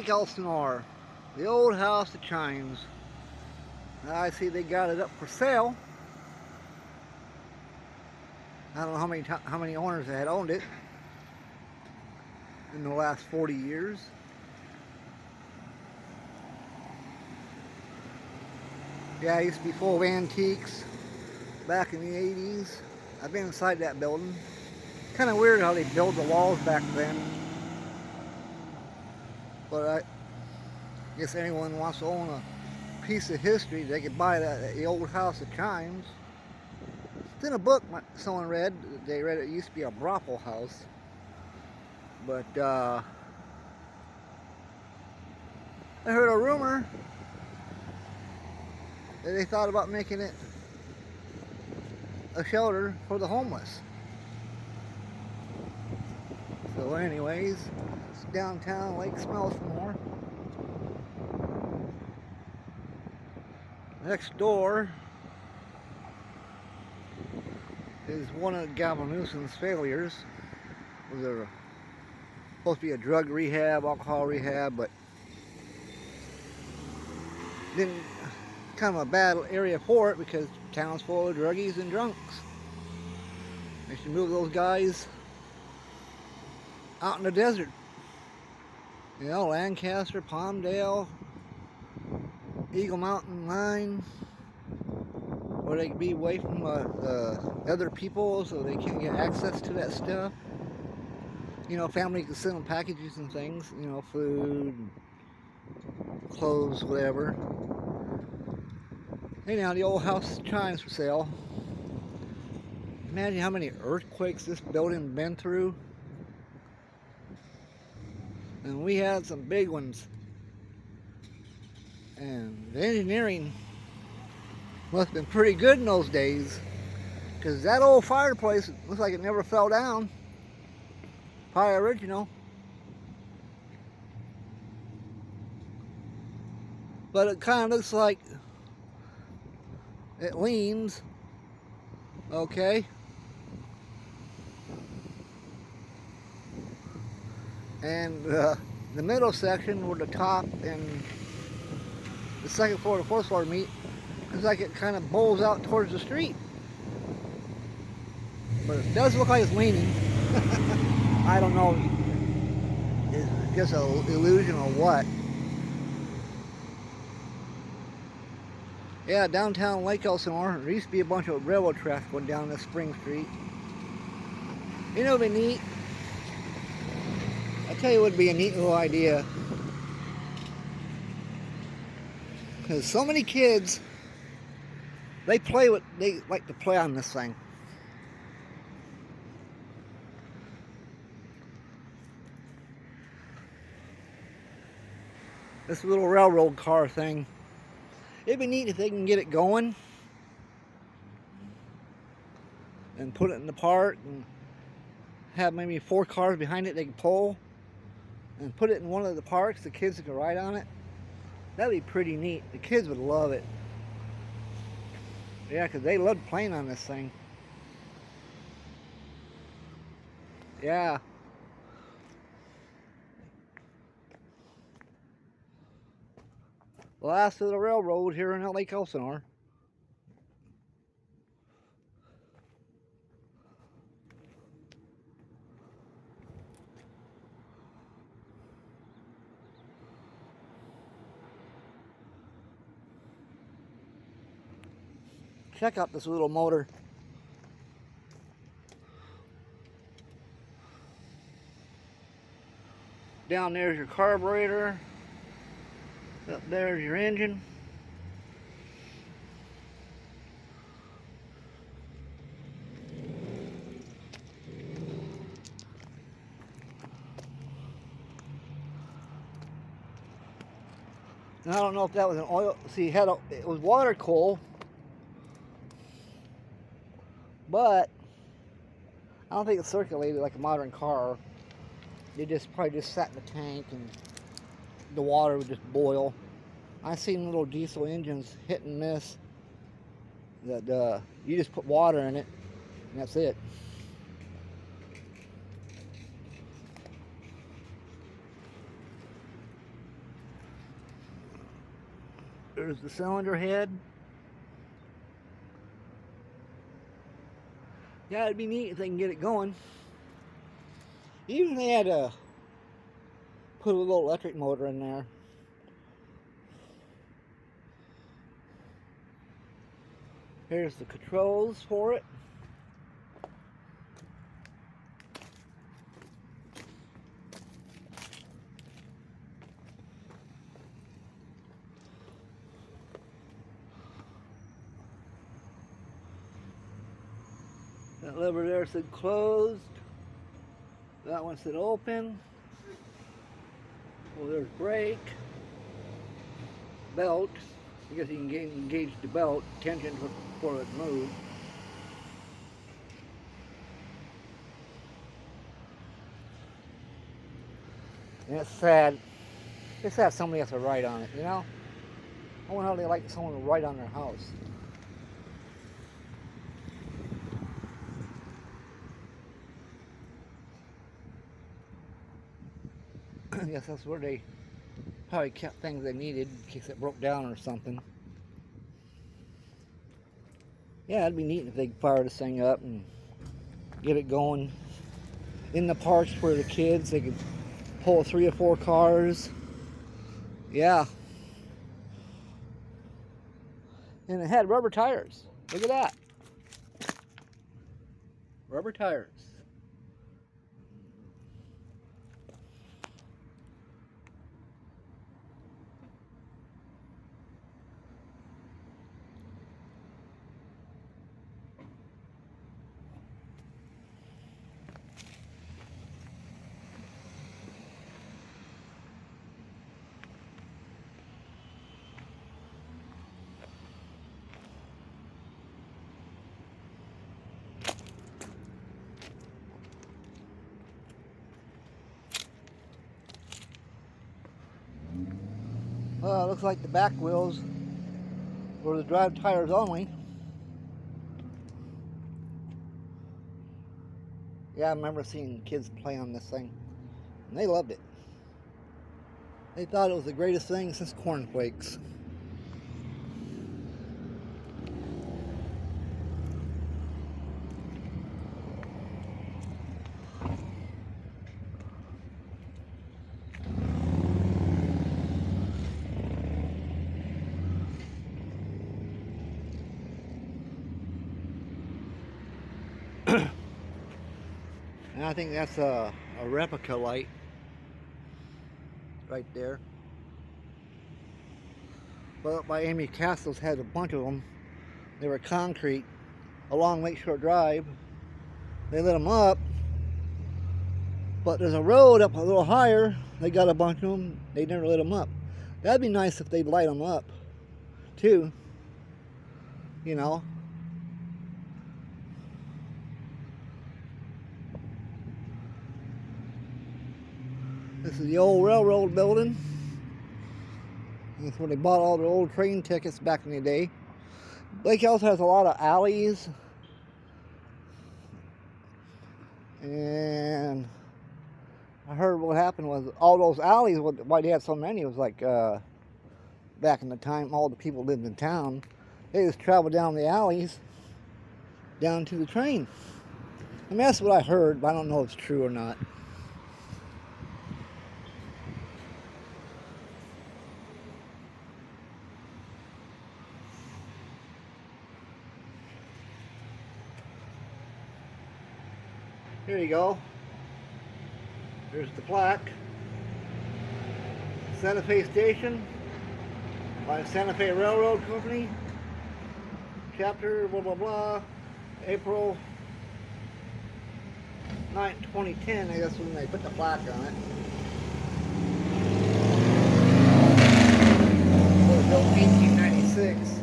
Lake Elsinore, the old house that chimes. Now I see they got it up for sale. I don't know how many owners had owned it in the last 40 years. Yeah, it used to be full of antiques back in the 80s. I've been inside that building. Kind of weird how they built the walls back then. But I guess anyone wants to own a piece of history, they could buy the old house that chimes. It's in a book someone read. They read it used to be a brothel house. But I heard a rumor that they thought about making it a shelter for the homeless. So anyways, it's downtown Lake Elsinore. Next door is one of Gavin Newsom's failures. It was supposed to be a drug rehab, alcohol rehab, but didn't, kind of a bad area for it because the town's full of druggies and drunks. They should move those guys out in the desert. You know, Lancaster, Palmdale, Eagle Mountain line, where they can be away from other people so they can get access to that stuff. You know, family can send them packages and things, you know, food, clothes, whatever. Anyhow, the old house chimes for sale. Imagine how many earthquakes this building's been through. And we had some big ones. And the engineering must have been pretty good in those days, because that old fireplace looks like it never fell down. Probably original. But it kind of looks like it leans. Okay. And the middle section where the top and the second floor and fourth floor meet, looks like it kind of bowls out towards the street. But it does look like it's leaning. I don't know, is it just an illusion or what? Yeah, downtown Lake Elsinore, there used to be a bunch of railroad tracks going down this Spring Street. You know, it'd be neat. I tell you, it would be a neat little idea. Because so many kids, they like to play on this thing. This little railroad car thing. It'd be neat if they can get it going and put it in the park and have maybe 4 cars behind it they can pull and put it in one of the parks. The kids can ride on it. That'd be pretty neat. The kids would love it. Yeah, because they loved playing on this thing. Yeah. Last of the railroad here in Lake Elsinore. Check out this little motor. Down there's your carburetor. Up there's your engine. And I don't know if that was an oil. See, it was water cool, but I don't think it circulated like a modern car. It probably just sat in the tank and the water would just boil. I've seen little diesel engines hit and miss that you just put water in it and that's it. There's the cylinder head. Yeah, it'd be neat if they can get it going. Even if they had to put a little electric motor in there. Here's the controls for it. That lever there said closed. That one said open. Well, there's brake. Belt. I guess you can engage the belt, tension for it to move. And it's sad. It's sad somebody has to write on it, you know? I wonder how they like someone to write on their house. I guess that's where they probably kept things they needed in case it broke down or something. Yeah, it'd be neat if they could fire this thing up and get it going in the parks for the kids. They could pull 3 or 4 cars. Yeah. And it had rubber tires. Look at that. Rubber tires. Well, it looks like the back wheels were the drive tires only. Yeah, I remember seeing kids play on this thing, and they loved it. They thought it was the greatest thing since cornflakes. And I think that's a replica light right there. But up by Amy Castle's had a bunch of them. They were concrete along Lakeshore Drive. They lit them up, but there's a road up a little higher. They got a bunch of them. They never lit them up. That'd be nice if they'd light them up too, you know. This is the old railroad building. That's where they bought all the old train tickets back in the day. Lake Elsinore has a lot of alleys. And I heard what happened was all those alleys, why they had so many, was like back in the time all the people lived in town. They just traveled down the alleys down to the train. I mean, that's what I heard, but I don't know if it's true or not. Here you go. There's the plaque. Santa Fe Station by Santa Fe Railroad Company. Chapter blah blah blah. April 9, 2010, I guess, when they put the plaque on it. It was built in 1896.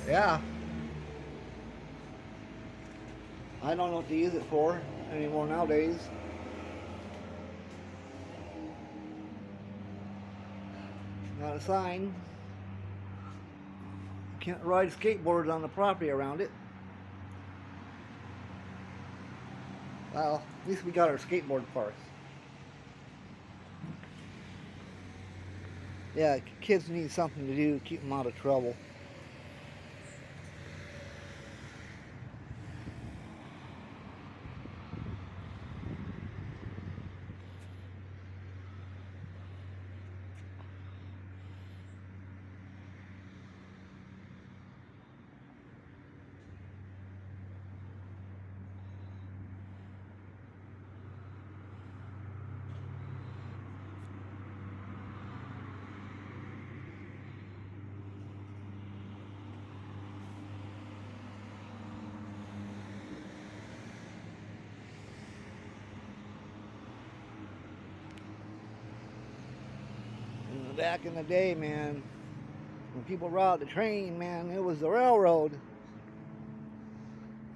Yeah. I don't know what to use it for anymore nowadays. Not a sign. Can't ride skateboards on the property around it. Well, at least we got our skateboard parks. Yeah, kids need something to do to keep them out of trouble. And back in the day, man, when people rode the train, man, it was the railroad.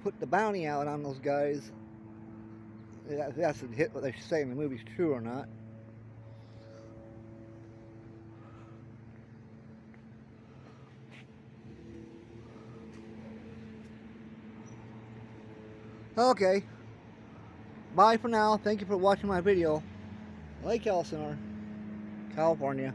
Put the bounty out on those guys. That's a hit what they say in the movie's true or not. Okay. Bye for now. Thank you for watching my video. Lake Elsinore, California.